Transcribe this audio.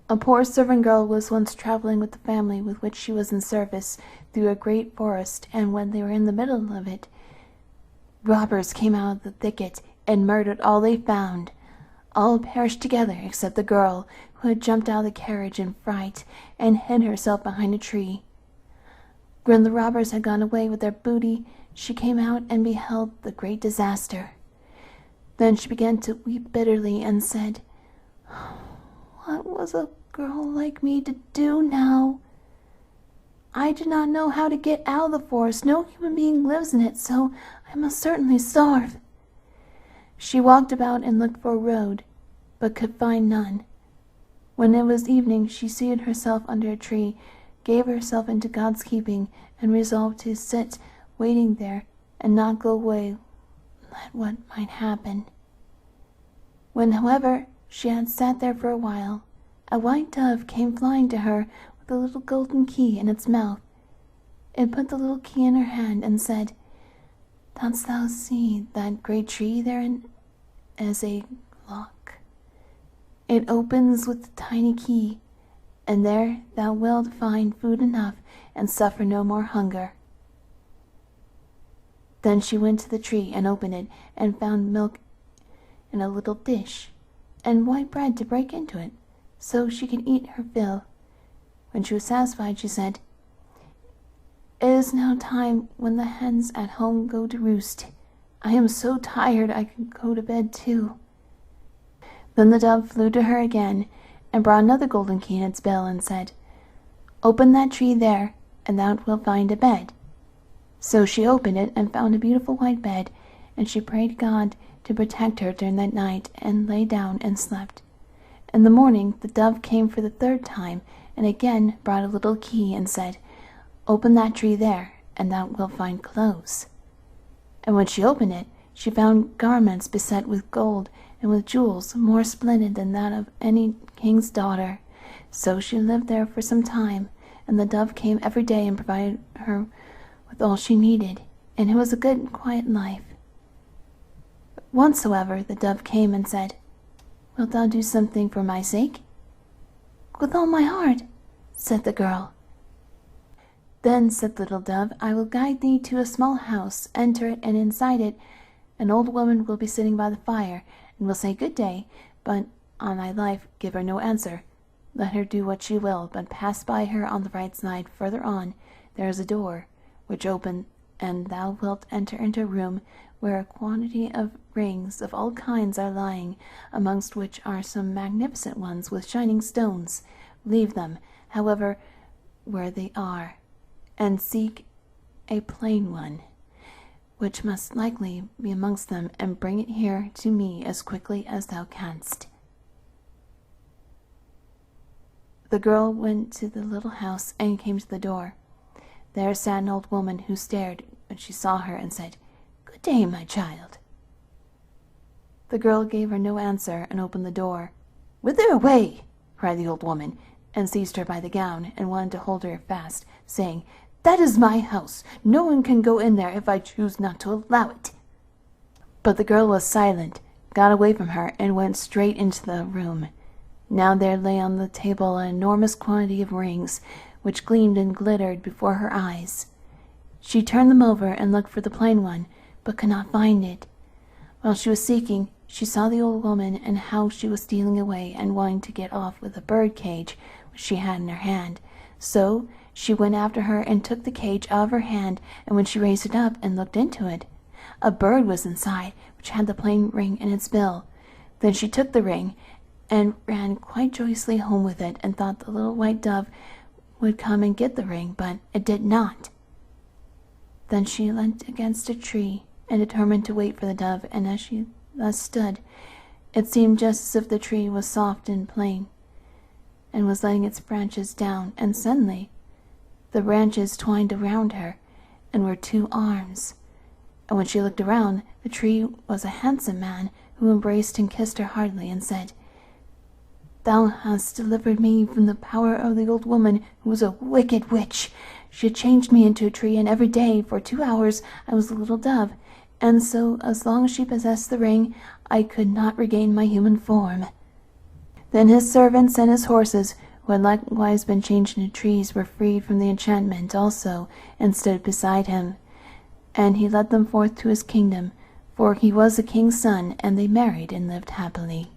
A poor servant girl was once traveling with the family with which she was in service through a great forest, and when they were in the middle of it, robbers came out of the thicket and murdered all they found. All perished together except the girl, who had jumped out of the carriage in fright and hid herself behind a tree. When the robbers had gone away with their booty, she came out and beheld the great disaster. Then she began to weep bitterly and said, "What was a girl like me to do now? I do not know how to get out of the forest. No human being lives in it, so I must certainly starve." She walked about and looked for a road, but could find none. When it was evening, she seated herself under a tree, gave herself into God's keeping, and resolved to sit waiting there and not go away, let what might happen. When, however, she had sat there for a while, a white dove came flying to her with a little golden key in its mouth. It put the little key in her hand and said, "Dost thou see that great tree therein is a lock? It opens with the tiny key, and there thou wilt find food enough and suffer no more hunger." Then she went to the tree and opened it, and found milk in a little dish, and white bread to break into it, so she could eat her fill. When she was satisfied, she said, "It is now time when the hens at home go to roost. I am so tired I could go to bed too." Then the dove flew to her again, and brought another golden key in its bill, and said, "Open that tree there, and thou wilt find a bed." So she opened it and found a beautiful white bed, and she prayed God to protect her during that night, and lay down and slept. In the morning the dove came for the third time, and again brought a little key, and said, "Open that tree there, and thou wilt find clothes." And when she opened it, she found garments beset with gold, and with jewels more splendid than that of any king's daughter. So she lived there for some time, and the dove came every day and provided her with all she needed, and it was a good, quiet life. Once, however, the dove came and said, "Wilt thou do something for my sake?" "With all my heart," said the girl. "Then," said the little dove, "I will guide thee to a small house. Enter it, and inside it an old woman will be sitting by the fire, and will say 'Good day,' but on thy life give her no answer. Let her do what she will, but pass by her on the right side. Further on there is a door, which open, and thou wilt enter into a room where a quantity of rings of all kinds are lying, amongst which are some magnificent ones with shining stones. Leave them, however, where they are, and seek a plain one, which must likely be amongst them, and bring it here to me as quickly as thou canst." The girl went to the little house and came to the door. There sat an old woman, who stared when she saw her, and said, "Good day, my child." The girl gave her no answer, and opened the door. "Whither away?" cried the old woman, and seized her by the gown, and wanted to hold her fast, saying, "That is my house. No one can go in there if I choose not to allow it." But the girl was silent, got away from her, and went straight into the room. Now there lay on the table an enormous quantity of rings, which gleamed and glittered before her eyes. She turned them over and looked for the plain one, but could not find it. While she was seeking, she saw the old woman, and how she was stealing away and wanting to get off with a bird cage which she had in her hand. So she went after her and took the cage out of her hand, and when she raised it up and looked into it, a bird was inside, which had the plain ring in its bill. Then she took the ring and ran quite joyously home with it, and thought the little white dove would come and get the ring, but it did not. Then she leant against a tree and determined to wait for the dove, and as she thus stood, it seemed just as if the tree was soft and plain, and was letting its branches down, and suddenly the branches twined around her, and were two arms. And when she looked around, the tree was a handsome man, who embraced and kissed her heartily, and said, "Thou hast delivered me from the power of the old woman, who was a wicked witch. She had changed me into a tree, and every day for 2 hours I was a little dove, and so as long as she possessed the ring, I could not regain my human form." Then his servants and his horses, who had likewise been changed into trees, were freed from the enchantment also, and stood beside him. And he led them forth to his kingdom, for he was a king's son, and they married and lived happily.